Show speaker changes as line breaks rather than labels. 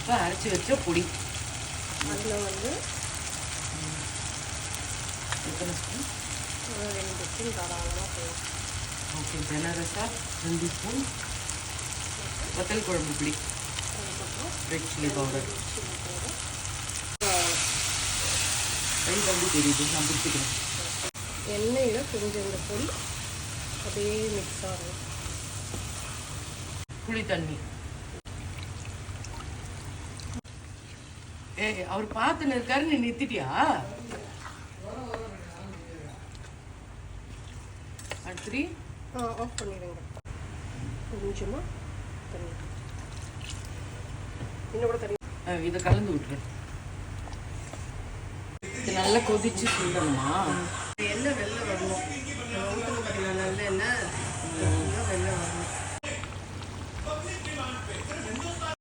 இப்போ அரைச்சி வச்ச பொடி
அதில் வந்து
எத்தனை ஸ்பூன்?
2 ஸ்பூன் தாராளமாக போகும்.
ஓகே, ஜெனரஸாக 2 ஸ்பூன் வத்தல் குழம்பு பொடி, ரெட் சில்லி பவுடர். கை தம்பி தெரியுது, நான் பிடிச்சிக்கிறேன்.
எண்ணெயில் கொஞ்சம் இந்த பொடி அப்படியே மிக்ஸ் ஆகும்.
புளி தண்ணி. அவர் பார்த்துன்னு இருக்காரு, நீ நிறுத்திட்டியா? அடுத்து
ஆஃப் பண்ணிடுங்க. கொஞ்சமாக தண்ணி, இன்னும் கூட தண்ணி
இதை கலந்து விட்டுரு. இது நல்லா கொதிச்சு சுண்டணுமா?
எண்ணெய் வெளில வரணும். ஊற்றுல பார்த்தீங்கன்னா நல்ல எண்ணெய் வெள்ளை வரும்.